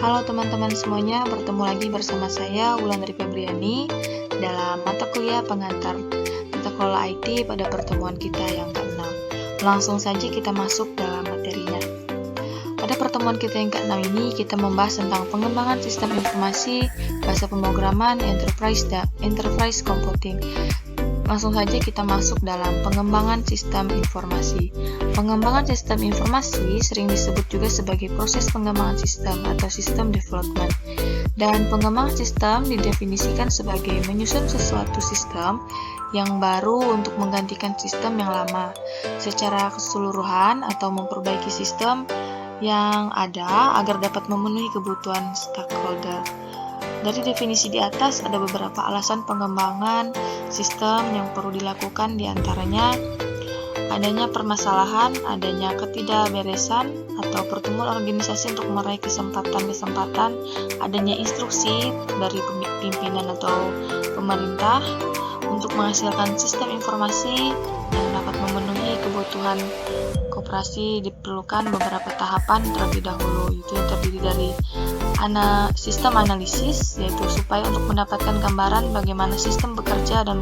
Halo teman-teman semuanya, bertemu lagi bersama saya Wulandari Febriani dalam mata kuliah pengantar tata kelola IT pada pertemuan kita yang ke-6. Langsung saja kita masuk dalam materinya. Pada pertemuan kita yang ke-6 ini, kita membahas tentang pengembangan sistem informasi, bahasa pemrograman, enterprise computing. Langsung saja kita masuk dalam pengembangan sistem informasi. Pengembangan sistem informasi sering disebut juga sebagai proses pengembangan sistem atau system development. Dan pengembangan sistem didefinisikan sebagai menyusun sesuatu sistem yang baru untuk menggantikan sistem yang lama secara keseluruhan atau memperbaiki sistem yang ada agar dapat memenuhi kebutuhan stakeholder. Dari definisi di atas ada beberapa alasan pengembangan sistem yang perlu dilakukan, diantaranya adanya permasalahan, adanya ketidakberesan atau pertemuan organisasi untuk meraih kesempatan-kesempatan, adanya instruksi dari pimpinan atau pemerintah untuk menghasilkan sistem informasi yang dapat memenuhi kebutuhan koperasi. Diperlukan beberapa tahapan terlebih dahulu, yaitu yang terdiri dari sistem analisis, yaitu supaya untuk mendapatkan gambaran bagaimana sistem bekerja dan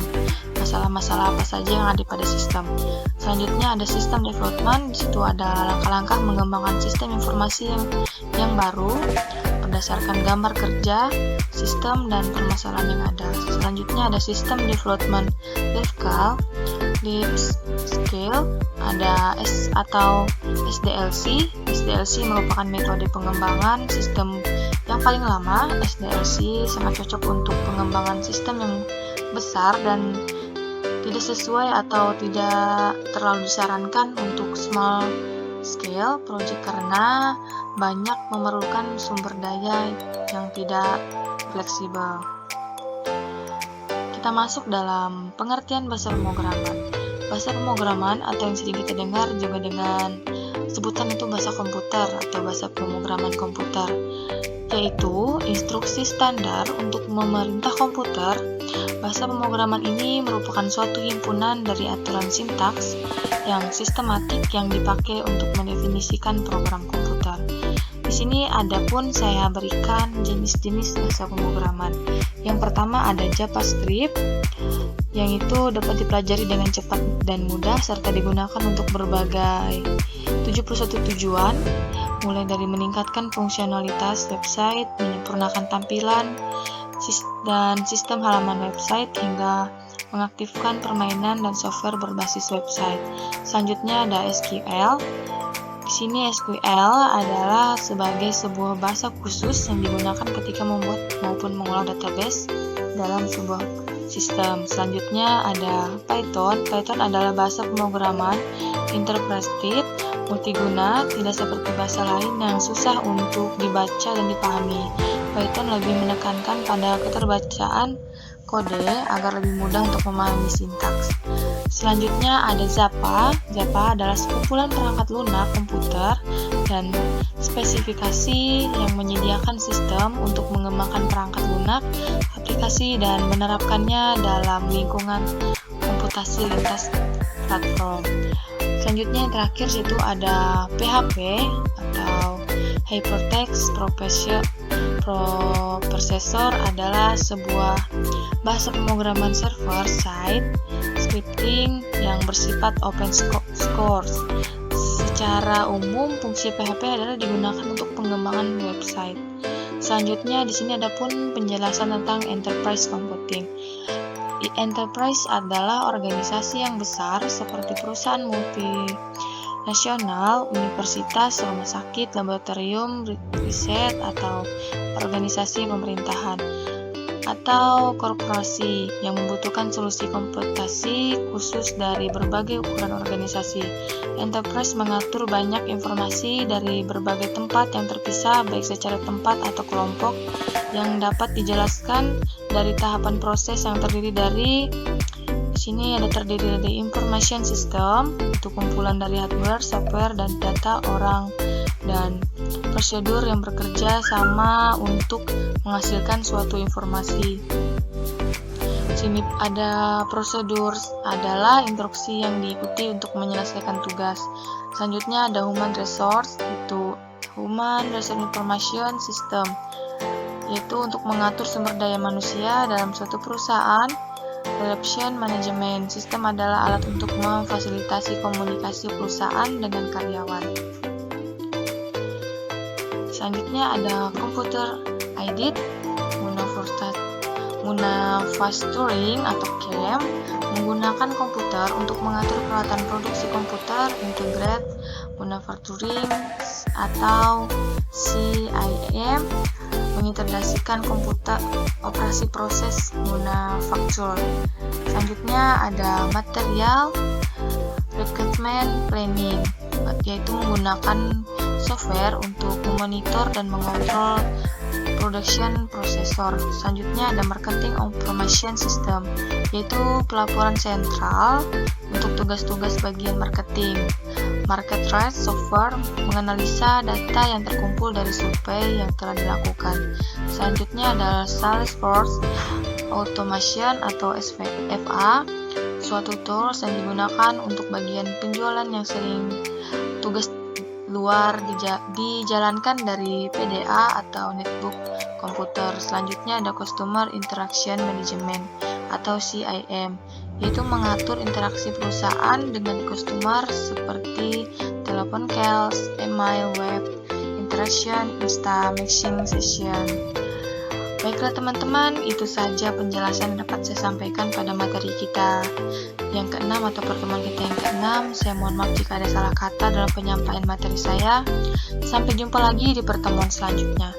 masalah-masalah apa saja yang ada pada sistem. Selanjutnya ada sistem development, di situ ada langkah-langkah mengembangkan sistem informasi yang baru berdasarkan gambar kerja, sistem, dan permasalahan yang ada. Selanjutnya ada sistem development life scale, ada atau SDLC. SDLC merupakan metode pengembangan sistem yang paling lama. SDLC sangat cocok untuk pengembangan sistem yang besar dan tidak sesuai atau tidak terlalu disarankan untuk small scale project karena banyak memerlukan sumber daya yang tidak fleksibel. Kita masuk dalam pengertian bahasa pemrograman. Bahasa pemrograman atau yang sering kita dengar juga dengan sebutan itu bahasa komputer atau bahasa pemrograman komputer, yaitu instruksi standar untuk memerintah komputer. Bahasa pemrograman ini merupakan suatu himpunan dari aturan sintaks yang sistematik yang dipakai untuk mendefinisikan program komputer. Di sini adapun saya berikan jenis-jenis bahasa pemrograman. Yang pertama ada JavaScript, yang itu dapat dipelajari dengan cepat dan mudah serta digunakan untuk berbagai 71 tujuan, mulai dari meningkatkan fungsionalitas website, menyempurnakan tampilan dan sistem halaman website, hingga mengaktifkan permainan dan software berbasis website. Selanjutnya ada SQL. Di sini SQL adalah sebagai sebuah bahasa khusus yang digunakan ketika membuat maupun mengolah database dalam sebuah sistem. Selanjutnya ada Python. Python adalah bahasa pemrograman interpreted, multiguna, tidak seperti bahasa lain yang susah untuk dibaca dan dipahami. Python lebih menekankan pada keterbacaan kode agar lebih mudah untuk memahami sintaks. Selanjutnya ada Java. Java adalah sekumpulan perangkat lunak komputer dan spesifikasi yang menyediakan sistem untuk mengembangkan perangkat lunak, aplikasi, dan menerapkannya dalam lingkungan komputasi lintas platform. Selanjutnya yang terakhir situ ada PHP atau Hypertext Processor adalah sebuah bahasa pemrograman server side scripting yang bersifat open source. Secara umum fungsi PHP adalah digunakan untuk pengembangan website. Selanjutnya di sini ada pun penjelasan tentang enterprise computing. Enterprise adalah organisasi yang besar seperti perusahaan multinasional, universitas, rumah sakit, laboratorium, riset, atau organisasi pemerintahan, atau korporasi yang membutuhkan solusi komputasi khusus dari berbagai ukuran organisasi. Enterprise mengatur banyak informasi dari berbagai tempat yang terpisah, baik secara tempat atau kelompok, yang dapat dijelaskan dari tahapan proses yang terdiri dari terdiri dari information system, itu kumpulan dari hardware, software, dan data orang, dan prosedur yang bekerja sama untuk menghasilkan suatu informasi. Sini ada prosedur adalah instruksi yang diikuti untuk menyelesaikan tugas. Selanjutnya ada human resource, itu Human Resource Information System, yaitu untuk mengatur sumber daya manusia dalam suatu perusahaan. Relation Management System adalah alat untuk memfasilitasi komunikasi perusahaan dengan karyawan. Selanjutnya ada Computer Aided Manufacturing atau CAM, menggunakan komputer untuk mengatur peralatan produksi komputer. Integrated Manufacturing atau CIM, mengintegrasikan komputer operasi proses manufacture. Selanjutnya ada Material Recruitment Planning, yaitu menggunakan software untuk memonitor dan mengontrol production processor. Selanjutnya ada Marketing Automation System, yaitu pelaporan sentral untuk tugas-tugas bagian marketing. Market Research Software menganalisa data yang terkumpul dari survei yang telah dilakukan. Selanjutnya ada Salesforce Automation atau SFA, suatu tools yang digunakan untuk bagian penjualan yang sering tugas luar dijalankan dari PDA atau netbook komputer. Selanjutnya ada Customer Interaction Management atau CIM, yaitu mengatur interaksi perusahaan dengan customer seperti telepon calls, email, web, interaction, Instamessaging session. Baiklah teman-teman, itu saja penjelasan yang dapat saya sampaikan pada materi kita yang ke-6 atau pertemuan kita yang ke-6. Saya mohon maaf jika ada salah kata dalam penyampaian materi saya. Sampai jumpa lagi di pertemuan selanjutnya.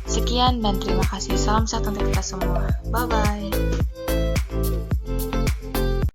Sekian dan terima kasih. Salam sehat untuk kita semua. Bye-bye.